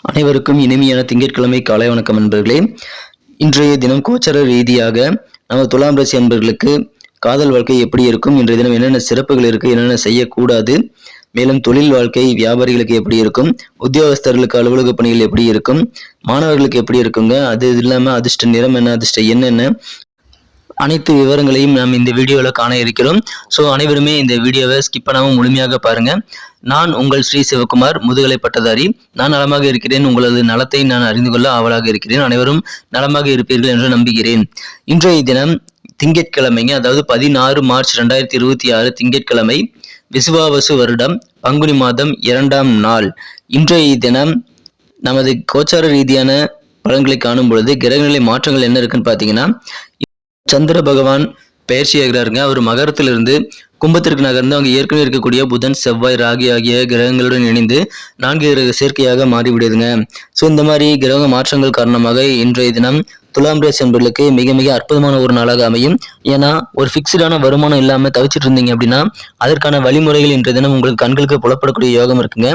அனைவருக்கும் இனிமையான திங்கட்கிழமை காலை வணக்கம் நண்பர்களே. இன்றைய தினம் கோச்சார ரீதியாக நம்ம துலாம் ராசி அன்பர்களுக்கு காதல் வாழ்க்கை எப்படி இருக்கும், இன்றைய தினம் என்னென்ன சிறப்புகள் இருக்கு, என்னென்ன செய்யக்கூடாது, மேலும் தொழில் வாழ்க்கை வியாபாரிகளுக்கு எப்படி இருக்கும், உத்தியோகஸ்தர்களுக்கு அலுவலக பணிகள் எப்படி இருக்கும், மாணவர்களுக்கு எப்படி இருக்குங்க, அது இல்லாம அதிர்ஷ்ட நிறம் என்ன, அதிர்ஷ்ட என்னென்ன, அனைத்து விவரங்களையும் நாம் இந்த வீடியோவில் காண இருக்கிறோம். ஸோ அனைவருமே இந்த வீடியோவை ஸ்கிப் பண்ணாமல் முழுமையாக பாருங்க. நான் உங்கள் ஸ்ரீ சிவகுமார், முதுகலை பட்டதாரி. நான் நலமாக இருக்கிறேன். உங்களது நலத்தை நான் அறிந்து கொள்ள ஆவலாக இருக்கிறேன். அனைவரும் நலமாக இருப்பீர்கள் என்று நம்புகிறேன். இன்றைய தினம் திங்கட்கிழமைங்க, அதாவது 16 மார்ச் 2026 திங்கட்கிழமை, விசுவாவசு வருடம் பங்குனி மாதம் 2ஆம் நாள். இன்றைய தினம் நமது கோச்சார ரீதியான பலன்களை காணும் பொழுது கிரகநிலை மாற்றங்கள் என்ன இருக்குன்னு பார்த்தீங்கன்னா, சந்திர பகவான் பயிற்சி ஆகிறாருங்க. அவர் மகரத்திலிருந்து கும்பத்திற்கு நகர்ந்து அவங்க ஏற்கனவே இருக்கக்கூடிய புதன், செவ்வாய், ராகி ஆகிய கிரகங்களுடன் இணைந்து 4 கிரக சேர்க்கையாக மாறிவிடுதுங்க. ஸோ இந்த மாதிரி கிரக மாற்றங்கள் காரணமாக இன்றைய தினம் துலாம் ராசி என்பவர்களுக்கு மிக மிக அற்புதமான ஒரு நாளாக அமையும். ஏன்னா ஒரு ஃபிக்ஸ்டான வருமானம் இல்லாமல் தவிச்சிட்டு இருந்தீங்க அப்படின்னா அதற்கான வழிமுறைகள் இன்றைய தினம் உங்களுக்கு கண்களுக்கு புலப்படக்கூடிய யோகம் இருக்குங்க.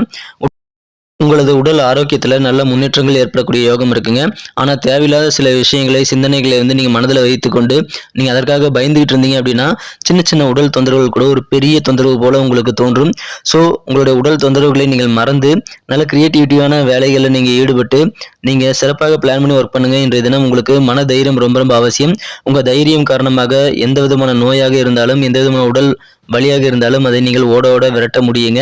உங்களது உடல் ஆரோக்கியத்துல நல்ல முன்னேற்றங்கள் ஏற்படக்கூடிய யோகம் இருக்குங்க. ஆனா தேவையில்லாத சில விஷயங்களை, சிந்தனைகளை நீங்க மனதில் வைத்துக்கொண்டு நீங்க அதற்காக பயந்துகிட்டு இருந்தீங்க அப்படின்னா சின்ன சின்ன உடல் தொந்தரவுகள் கூட ஒரு பெரிய தொந்தரவு போல உங்களுக்கு தோன்றும். ஸோ உங்களுடைய உடல் தொந்தரவுகளை நீங்கள் மறந்து நல்ல கிரியேட்டிவிட்டியான வேலைகளில் நீங்க ஈடுபட்டு நீங்க சிறப்பாக பிளான் பண்ணி ஒர்க் பண்ணுங்க. இன்றைய தினம் உங்களுக்கு மன தைரியம் ரொம்ப ரொம்ப அவசியம். உங்க தைரியம் காரணமாக எந்த விதமான நோயாக இருந்தாலும், எந்த விதமான உடல் வழியாக இருந்தாலும் அதை நீங்கள் ஓட விரட்ட முடியுங்க.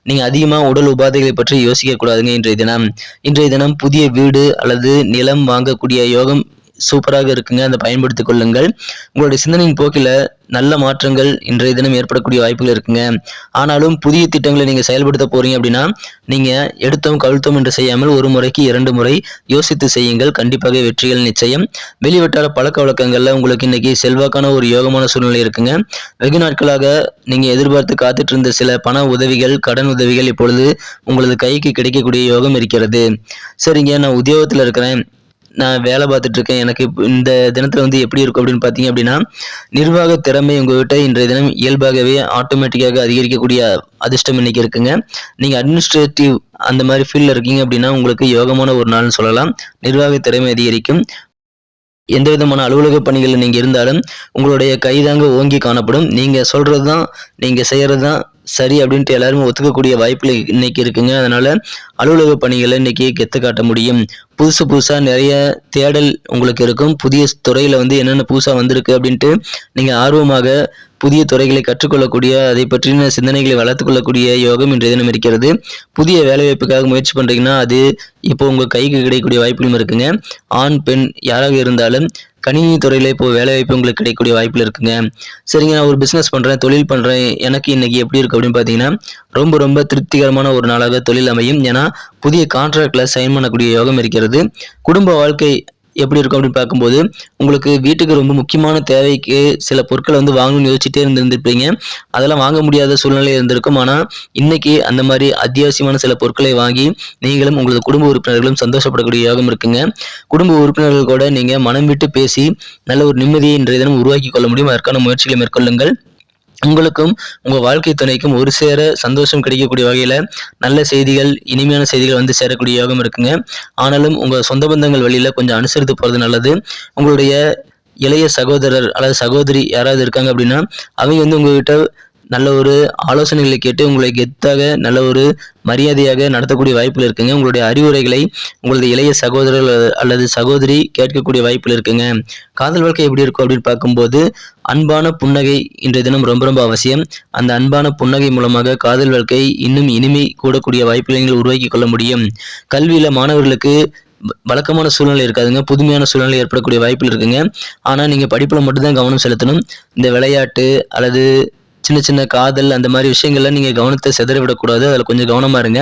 நீங்க அதிகமா உடல் உபாதைகளை பற்றி யோசிக்க கூடாதுங்க. இன்றைய தினம் புதிய வீடு அல்லது நிலம் வாங்கக்கூடிய யோகம் சூப்பராக இருக்குங்க. அதை பயன்படுத்திக் கொள்ளுங்கள். உங்களுடைய சிந்தனையின் போக்கில நல்ல மாற்றங்கள் இன்றைய தினம் ஏற்படக்கூடிய வாய்ப்புகள் இருக்குங்க. ஆனாலும் புதிய திட்டங்களை நீங்க செயல்படுத்த போறீங்க அப்படின்னா நீங்க எடுத்தோம் கவிழ்த்தோம் என்று செய்யாமல் ஒரு முறைக்கு 2 முறை யோசித்து செய்யுங்கள். கண்டிப்பாக வெற்றிகள் நிச்சயம். வெளிவட்டார பழக்க வழக்கங்கள்ல உங்களுக்கு இன்னைக்கு செல்வாக்கான ஒரு யோகமான சூழ்நிலை இருக்குங்க. வெகு நாட்களாக நீங்க எதிர்பார்த்து காத்துட்டு இருந்த சில பண உதவிகள், கடன் உதவிகள் இப்பொழுது உங்களது கைக்கு கிடைக்கக்கூடிய யோகம் இருக்கிறது. சரிங்க, நான் உத்தியோகத்துல இருக்கிறேன், நான் வேலை பார்த்துட்டு இருக்கேன், எனக்கு இந்த தினத்துல எப்படி இருக்கும் அப்படின்னு பார்த்தீங்க அப்படின்னா, நிர்வாக திறமை உங்ககிட்ட இன்றைய தினம் இயல்பாகவே ஆட்டோமேட்டிக்காக அதிகரிக்கக்கூடிய அதிர்ஷ்டம் இன்னைக்கு இருக்குங்க. நீங்க அட்மினிஸ்ட்ரேட்டிவ் அந்த மாதிரி ஃபீல்ட்ல இருக்கீங்க அப்படின்னா உங்களுக்கு யோகமான ஒரு நாள்னு சொல்லலாம். நிர்வாக திறமை அதிகரிக்கும். எந்த விதமான அலுவலக பணிகளில் நீங்க இருந்தாலும் உங்களுடைய கைதாங்க ஓங்கி காணப்படும். நீங்க சொல்றதுதான், நீங்க செய்யறதுதான் சரி அப்படின்ட்டு எல்லாருமே ஒத்துக்கக்கூடிய வாய்ப்புகள் இன்னைக்கு இருக்குங்க. அதனால அலுவலக பணிகளை இன்னைக்கு கெத்து காட்ட முடியும். புதுசா நிறைய தேடல் உங்களுக்கு இருக்கும். புதிய துறையில என்னென்ன புதுசா வந்திருக்கு அப்படின்ட்டு நீங்க ஆர்வமாக புதிய துறைகளை கற்றுக்கொள்ளக்கூடிய, அதை பற்றின சிந்தனைகளை வளர்த்துக் கொள்ளக்கூடிய யோகம் இன்றைய தினம் இருக்கிறது. புதிய வேலைவாய்ப்புக்காக முயற்சி பண்றீங்கன்னா அது இப்போ உங்க கைக்கு கிடைக்கக்கூடிய வாய்ப்புகளும் இருக்குங்க. ஆண் பெண் யாராக இருந்தாலும் கணினி துறையில இப்போ வேலைவாய்ப்பு உங்களுக்கு கிடைக்கக்கூடிய வாய்ப்புல இருக்குங்க. சரிங்க, நான் ஒரு பிசினஸ் பண்றேன், தொழில் பண்றேன், எனக்கு இன்னைக்கு எப்படி இருக்கு அப்படின்னு பாத்தீங்கன்னா ரொம்ப ரொம்ப திருப்திகரமான ஒரு நாளாக தொழில் அமையும். ஏன்னா புதிய கான்ட்ராக்ட்ல சைன் பண்ணக்கூடிய யோகம் இருக்கிறது. குடும்ப வாழ்க்கை எப்படி இருக்கும் அப்படின்னு பார்க்கும்போது உங்களுக்கு வீட்டுக்கு ரொம்ப முக்கியமான தேவைக்கு சில பொருட்களை வாங்கணும்னு யோசிச்சுட்டே இருந்திருப்பீங்க. அதெல்லாம் வாங்க முடியாத சூழ்நிலை இருந்திருக்கும். ஆனா இன்னைக்கு அந்த மாதிரி அத்தியாவசியமான சில பொருட்களை வாங்கி நீங்களும் உங்களது குடும்ப உறுப்பினர்களும் சந்தோஷப்படக்கூடிய யோகம் இருக்குங்க. குடும்ப உறுப்பினர்கள் கூட நீங்க மனம் விட்டு பேசி நல்ல ஒரு நிம்மதியை இன்றைய தினம் உருவாக்கி கொள்ள முடியும். அதற்கான முயற்சிகளை மேற்கொள்ளுங்கள். உங்களுக்கும் உங்க வாழ்க்கை துணைக்கும் ஒரு சேர சந்தோஷம் கிடைக்கக்கூடிய வகையில நல்ல செய்திகள், இனிமையான செய்திகள் சேரக்கூடிய யோகம் இருக்குங்க. ஆனாலும் உங்க சொந்த பந்தங்கள் வழியில கொஞ்சம் அனுசரித்து போறது நல்லது. உங்களுடைய இளைய சகோதரர் அல்லது சகோதரி யாராவது இருக்காங்க அப்படின்னா அவங்க உங்ககிட்ட நல்ல ஒரு ஆலோசனைகளை கேட்டு உங்களை கெத்தாக நல்ல ஒரு மரியாதையாக நடத்தக்கூடிய வாய்ப்புகள் இருக்குங்க. உங்களுடைய அறிவுரைகளை உங்களது இளைய சகோதரர் அல்லது சகோதரி கேட்கக்கூடிய வாய்ப்புகள் இருக்குங்க. காதல் வாழ்க்கை எப்படி இருக்கும் அப்படின்னு பார்க்கும்போது அன்பான புன்னகை இன்றைய தினம் ரொம்ப ரொம்ப அவசியம். அந்த அன்பான புன்னகை மூலமாக காதல் வாழ்க்கை இன்னும் இனிமை கூடக்கூடிய வாய்ப்புகளை நீங்கள் உருவாக்கி கொள்ள முடியும். கல்வியில மாணவர்களுக்கு வழக்கமான சூழ்நிலை இருக்காதுங்க, புதுமையான சூழ்நிலை ஏற்படக்கூடிய வாய்ப்புகள் இருக்குங்க. ஆனா நீங்க படிப்புல மட்டும்தான் கவனம் செலுத்தணும். இந்த விளையாட்டு அல்லது சின்ன சின்ன காதல் அந்த மாதிரி விஷயங்கள்ல நீங்க கவனத்தை சிதற விடக்கூடாது. அதுல கொஞ்சம் கவனமா இருங்க.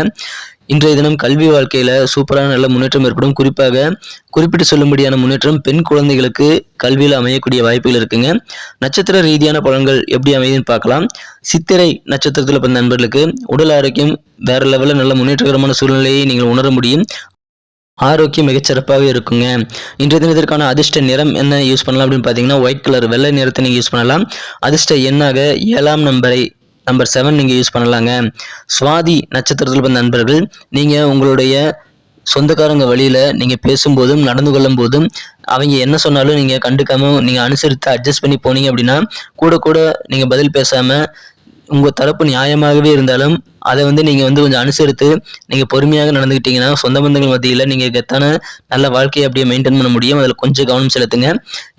இன்றைய தினம் கல்வி வாழ்க்கையில சூப்பரான நல்ல முன்னேற்றம் ஏற்படும். குறிப்பாக குறிப்பிட்டு சொல்லும்படியான முன்னேற்றம் பெண் குழந்தைகளுக்கு கல்வியில அமையக்கூடிய வாய்ப்புகள் இருக்குங்க. நட்சத்திர ரீதியான பலன்கள் எப்படி அமையுதுன்னு பார்க்கலாம். சித்திரை நட்சத்திரத்துல பிறந்த நண்பர்களுக்கு உடல் ஆரோக்கியம் வேற லெவல்ல நல்ல முன்னேற்றகரமான சூழ்நிலையை நீங்கள் உணர முடியும். ஆரோக்கியம் மிகச்சிறப்பாக இருக்குங்க. இன்றைய தினத்திற்கான அதிர்ஷ்ட நிறம் என்ன யூஸ் பண்ணலாம் அப்படின்னு பார்த்தீங்கன்னா ஒயிட் கலர், வெள்ளை நிறத்தை நீங்கள் யூஸ் பண்ணலாம். அதிர்ஷ்ட எண்ணாக 7ஆம் நம்பர் 7 நீங்கள் யூஸ் பண்ணலாங்க. சுவாதி நட்சத்திரத்தில் வந்த நண்பர்கள் நீங்கள் உங்களுடைய சொந்தக்காரங்க வழியில் நீங்கள் பேசும்போதும் நடந்து கொள்ளும் போதும் அவங்க என்ன சொன்னாலும் நீங்கள் கண்டுக்காம நீங்கள் அனுசரித்து அட்ஜஸ்ட் பண்ணி போனீங்க அப்படின்னா கூட நீங்கள் பதில் பேசாமல் உங்கள் தரப்பு நியாயமாகவே இருந்தாலும் அதை நீங்கள் கொஞ்சம் அனுசரித்து நீங்கள் பொறுமையாக நடந்துக்கிட்டீங்கன்னா சொந்த பந்தங்கள் மத்தியில் நீங்கள் கெத்தான நல்ல வாழ்க்கையை அப்படியே மெயின்டைன் பண்ண முடியும். அதில் கொஞ்சம் கவனம் செலுத்துங்க.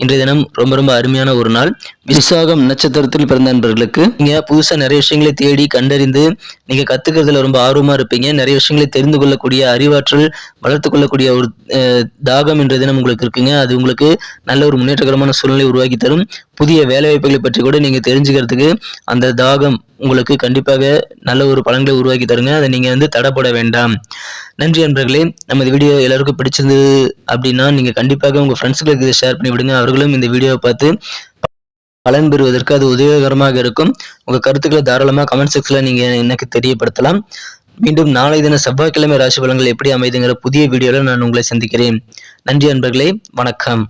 இன்றைய தினம் ரொம்ப அருமையான ஒரு நாள். விசாகம் நட்சத்திரத்தில் பிறந்த நண்பர்களுக்கு நீங்கள் புதுசாக நிறைய விஷயங்களை தேடி கண்டறிந்து நீங்கள் கற்றுக்கிறதுல ரொம்ப ஆர்வமாக இருப்பீங்க. நிறைய விஷயங்களை தெரிந்து கொள்ளக்கூடிய அறிவாற்றல் வளர்த்து கொள்ளக்கூடிய ஒரு தாகம் இன்றைய தினம் உங்களுக்கு இருக்குங்க. அது உங்களுக்கு நல்ல ஒரு முன்னேற்றகரமான சூழ்நிலை உருவாக்கி தரும். புதிய வேலைவாய்ப்புகளை பற்றி கூட நீங்கள் தெரிஞ்சுக்கிறதுக்கு அந்த தாகம் உங்களுக்கு கண்டிப்பாக நல்ல ஒரு பலன்களை உருவாக்கி தருங்க. அதை நீங்கள் தடைப்பட வேண்டாம். நன்றி நண்பர்களே. நம்ம இந்த வீடியோ எல்லாருக்கும் பிடிச்சிருந்தது அப்படின்னா நீங்கள் கண்டிப்பாக உங்கள் ஃப்ரெண்ட்ஸுகளுக்கு இதை ஷேர் பண்ணி விடுங்க. அவர்களும் இந்த வீடியோவை பார்த்து பலன் பெறுவதற்கு அது உதவிகரமாக இருக்கும். உங்கள் கருத்துக்களை தாராளமாக கமெண்ட் செக்ஷனில் நீங்கள் எனக்கு தெரியப்படுத்தலாம். மீண்டும் நாளை தின செவ்வாய்க்கிழமை ராசி பலன்கள் எப்படி அமைதுங்கிற புதிய வீடியோவில் நான் உங்களை சந்திக்கிறேன். நன்றி நண்பர்களே. வணக்கம்.